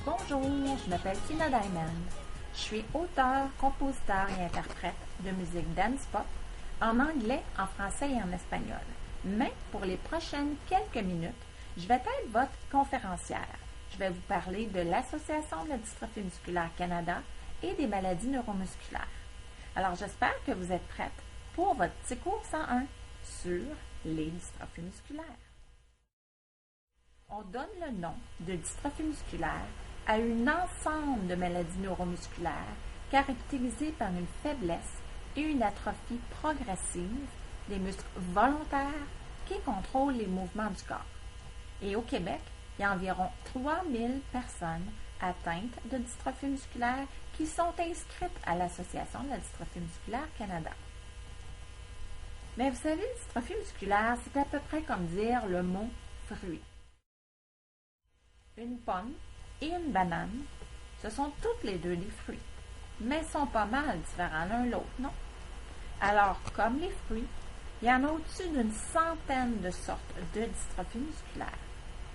Bonjour, je m'appelle Tina Diamond. Je suis auteur, compositeur et interprète de musique dance pop en anglais, en français et en espagnol. Mais pour les prochaines quelques minutes, je vais être votre conférencière. Je vais vous parler de l'Association de la dystrophie musculaire Canada et des maladies neuromusculaires. Alors j'espère que vous êtes prête pour votre petit cours 101 sur les dystrophies musculaires. On donne le nom de dystrophie musculaire à un ensemble de maladies neuromusculaires caractérisées par une faiblesse et une atrophie progressive des muscles volontaires qui contrôlent les mouvements du corps. Et au Québec, il y a environ 3000 personnes atteintes de dystrophie musculaire qui sont inscrites à l'Association de la dystrophie musculaire Canada. Mais vous savez, dystrophie musculaire, c'est à peu près comme dire le mot fruit. Une pomme et une banane, ce sont toutes les deux des fruits, mais sont pas mal différents l'un de l'autre, non? Alors, comme les fruits, il y en a au-dessus d'une centaine de sortes de dystrophie musculaire.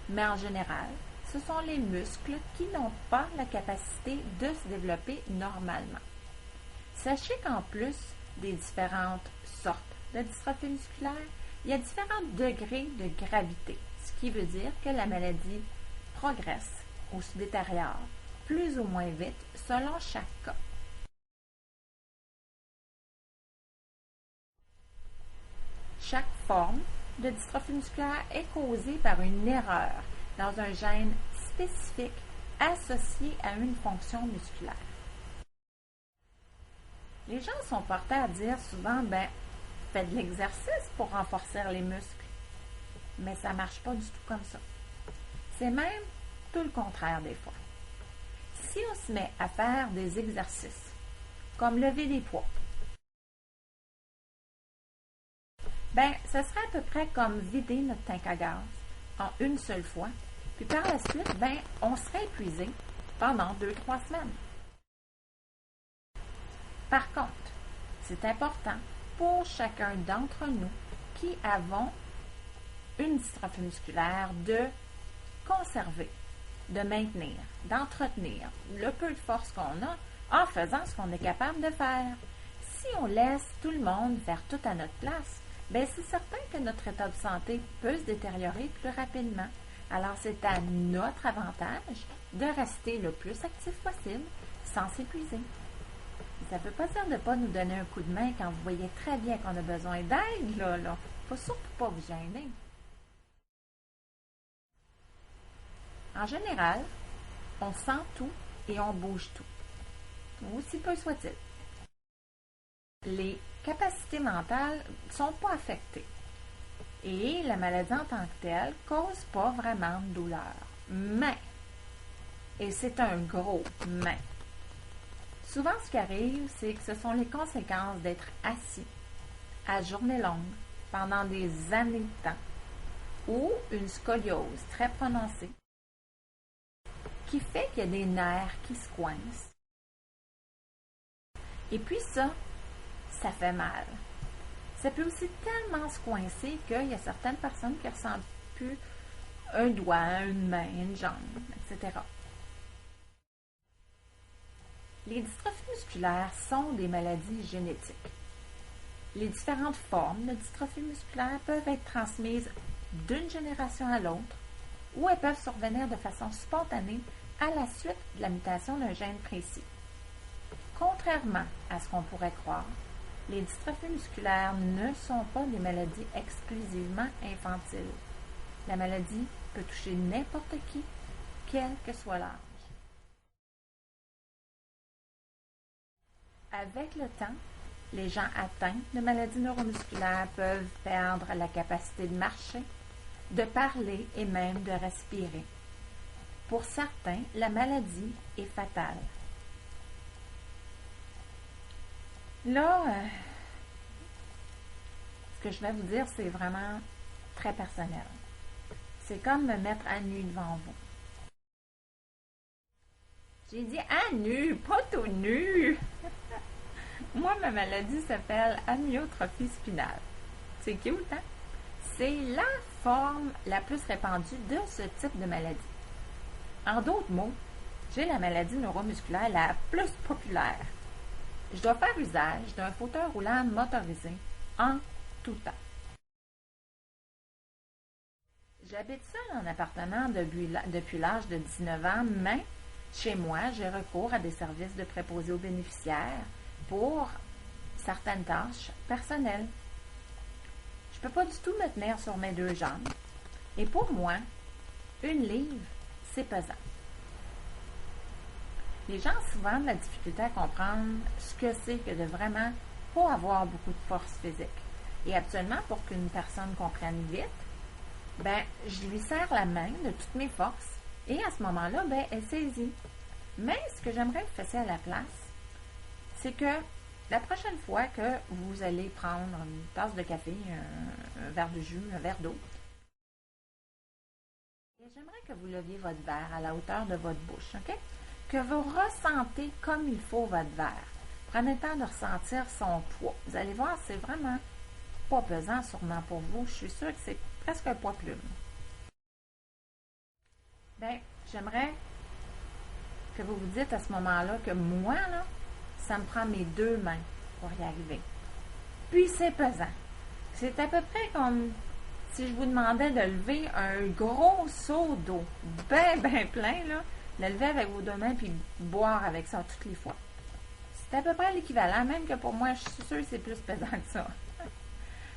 Mais en général, ce sont les muscles qui n'ont pas la capacité de se développer normalement. Sachez qu'en plus des différentes sortes de dystrophie musculaire, il y a différents degrés de gravité, ce qui veut dire que la maladie progresse ou se détériore plus ou moins vite selon chaque cas. Chaque forme de dystrophie musculaire est causée par une erreur dans un gène spécifique associé à une fonction musculaire. Les gens sont portés à dire souvent, faites de l'exercice pour renforcer les muscles. Mais ça ne marche pas du tout comme ça. C'est même tout le contraire des fois. Si on se met à faire des exercices, comme lever des poids, ce serait à peu près comme vider notre tank à gaz en une seule fois, puis par la suite, on serait épuisé pendant 2-3 semaines. Par contre, c'est important pour chacun d'entre nous qui avons une dystrophie musculaire de conserver, de maintenir, d'entretenir le peu de force qu'on a en faisant ce qu'on est capable de faire. Si on laisse tout le monde faire tout à notre place, c'est certain que notre état de santé peut se détériorer plus rapidement. Alors, c'est à notre avantage de rester le plus actif possible sans s'épuiser. Ça ne veut pas dire de ne pas nous donner un coup de main quand vous voyez très bien qu'on a besoin d'aide, là. Il ne faut surtout pas vous gêner. En général, on sent tout et on bouge tout, aussi peu soit-il. Les capacités mentales ne sont pas affectées et la maladie en tant que telle ne cause pas vraiment de douleur. Mais, et c'est un gros mais, souvent ce qui arrive, c'est que ce sont les conséquences d'être assis à journée longue pendant des années de temps ou une scoliose très prononcée qui fait qu'il y a des nerfs qui se coincent. Et puis ça fait mal. Ça peut aussi tellement se coincer qu'il y a certaines personnes qui ne ressentent plus un doigt, une main, une jambe, etc. Les dystrophies musculaires sont des maladies génétiques. Les différentes formes de dystrophie musculaire peuvent être transmises d'une génération à l'autre ou elles peuvent survenir de façon spontanée à la suite de la mutation d'un gène précis. Contrairement à ce qu'on pourrait croire, les dystrophies musculaires ne sont pas des maladies exclusivement infantiles. La maladie peut toucher n'importe qui, quel que soit l'âge. Avec le temps, les gens atteints de maladies neuromusculaires peuvent perdre la capacité de marcher, de parler et même de respirer. Pour certains, la maladie est fatale. Là, ce que je vais vous dire, c'est vraiment très personnel. C'est comme me mettre à nu devant vous. J'ai dit à nu, pas tout nu! Moi, ma maladie s'appelle amyotrophie spinale. C'est cute, hein? C'est la forme la plus répandue de ce type de maladie. En d'autres mots, j'ai la maladie neuromusculaire la plus populaire. Je dois faire usage d'un fauteuil roulant motorisé en tout temps. J'habite seule en appartement depuis l'âge de 19 ans, mais chez moi, j'ai recours à des services de préposés aux bénéficiaires pour certaines tâches personnelles. Je ne peux pas du tout me tenir sur mes deux jambes. Et pour moi, une livre, c'est pesant. Les gens ont souvent de la difficulté à comprendre ce que c'est que de vraiment pas avoir beaucoup de force physique. Et actuellement, pour qu'une personne comprenne vite, je lui serre la main de toutes mes forces et à ce moment-là, elle saisit. Mais ce que j'aimerais que vous fassiez à la place, c'est que la prochaine fois que vous allez prendre une tasse de café, un verre de jus, un verre d'eau, j'aimerais que vous leviez votre verre à la hauteur de votre bouche, OK? Que vous ressentez comme il faut votre verre. Prenez le temps de ressentir son poids. Vous allez voir, c'est vraiment pas pesant sûrement pour vous. Je suis sûre que c'est presque un poids plume. J'aimerais que vous vous dites à ce moment-là que moi, là, ça me prend mes deux mains pour y arriver. Puis c'est pesant. C'est à peu près comme si je vous demandais de lever un gros seau d'eau, bien plein, là, le lever avec vos deux mains puis boire avec ça toutes les fois. C'est à peu près l'équivalent, même que pour moi, je suis sûre que c'est plus pesant que ça.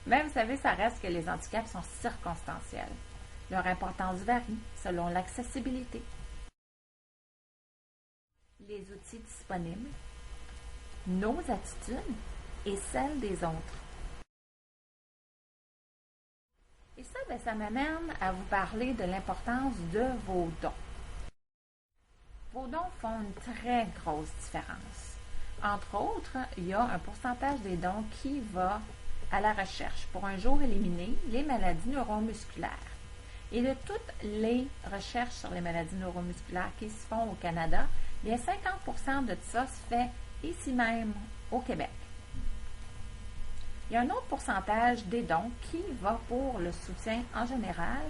Mais vous savez, ça reste que les handicaps sont circonstanciels. Leur importance varie selon l'accessibilité, les outils disponibles, nos attitudes et celles des autres. Et ça, ça m'amène à vous parler de l'importance de vos dons. Vos dons font une très grosse différence. Entre autres, il y a un pourcentage des dons qui va à la recherche pour un jour éliminer les maladies neuromusculaires. Et de toutes les recherches sur les maladies neuromusculaires qui se font au Canada, bien 50% de ça se fait ici même au Québec. Il y a un autre pourcentage des dons qui va pour le soutien en général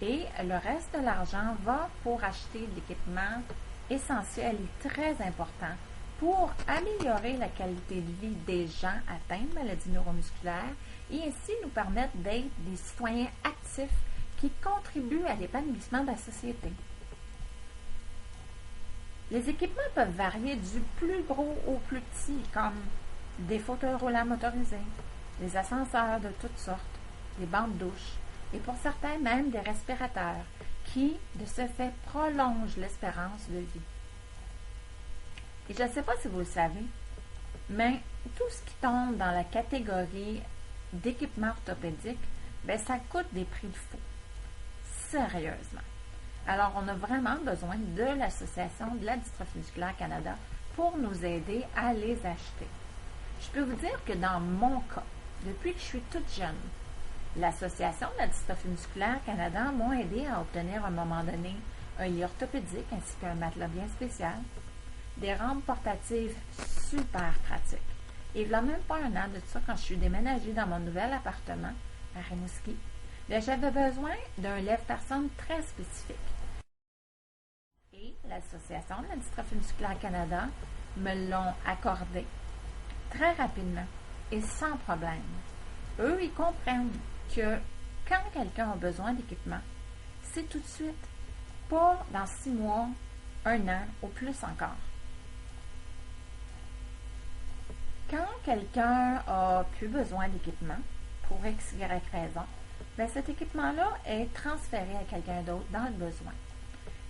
et le reste de l'argent va pour acheter de l'équipement essentiel et très important pour améliorer la qualité de vie des gens atteints de maladies neuromusculaires et ainsi nous permettre d'être des citoyens actifs qui contribuent à l'épanouissement de la société. Les équipements peuvent varier du plus gros au plus petit, comme des fauteuils roulants motorisés, des ascenseurs de toutes sortes, des bancs de douche et pour certains même des respirateurs qui, de ce fait, prolongent l'espérance de vie. Et je ne sais pas si vous le savez, mais tout ce qui tombe dans la catégorie d'équipement orthopédique, ça coûte des prix de fou. Sérieusement. Alors, on a vraiment besoin de l'Association de la dystrophie musculaire Canada pour nous aider à les acheter. Je peux vous dire que dans mon cas, depuis que je suis toute jeune, l'Association de la dystrophie musculaire Canada m'a aidé à obtenir à un moment donné un lit orthopédique ainsi qu'un matelas bien spécial, des rampes portatives super pratiques. Et il n'y a même pas un an de ça, quand je suis déménagée dans mon nouvel appartement à Rimouski, j'avais besoin d'un lève-personne très spécifique. Et l'Association de la dystrophie musculaire Canada me l'ont accordé très rapidement et sans problème. Eux, ils comprennent que quand quelqu'un a besoin d'équipement, c'est tout de suite, pas dans 6 mois, 1 an ou plus encore. Quand quelqu'un a plus besoin d'équipement, pour X, Y raison, cet équipement-là est transféré à quelqu'un d'autre dans le besoin.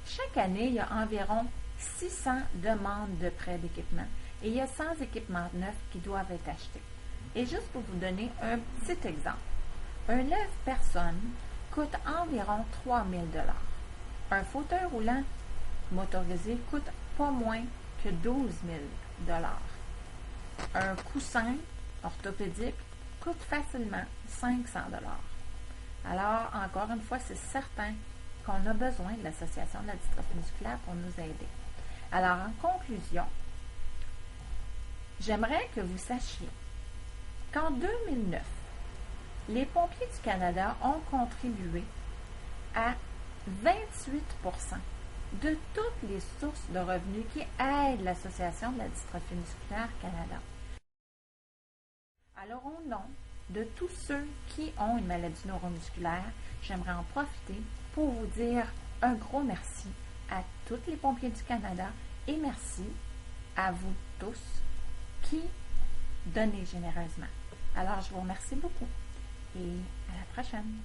Chaque année, il y a environ 600 demandes de prêt d'équipement et il y a 100 équipements neufs qui doivent être achetés. Et juste pour vous donner un petit exemple, un lève-personne coûte environ 3 000 $. Un fauteuil roulant motorisé coûte pas moins que 12 000 $. Un coussin orthopédique coûte facilement 500 $. Alors, encore une fois, c'est certain qu'on a besoin de l'Association de la dystrophie musculaire pour nous aider. Alors, en conclusion, j'aimerais que vous sachiez qu'en 2009, les pompiers du Canada ont contribué à 28% de toutes les sources de revenus qui aident l'Association de la dystrophie musculaire Canada. Alors, au nom de tous ceux qui ont une maladie neuromusculaire, j'aimerais en profiter pour vous dire un gros merci à tous les pompiers du Canada et merci à vous tous qui donnez généreusement. Alors, je vous remercie beaucoup et à la prochaine.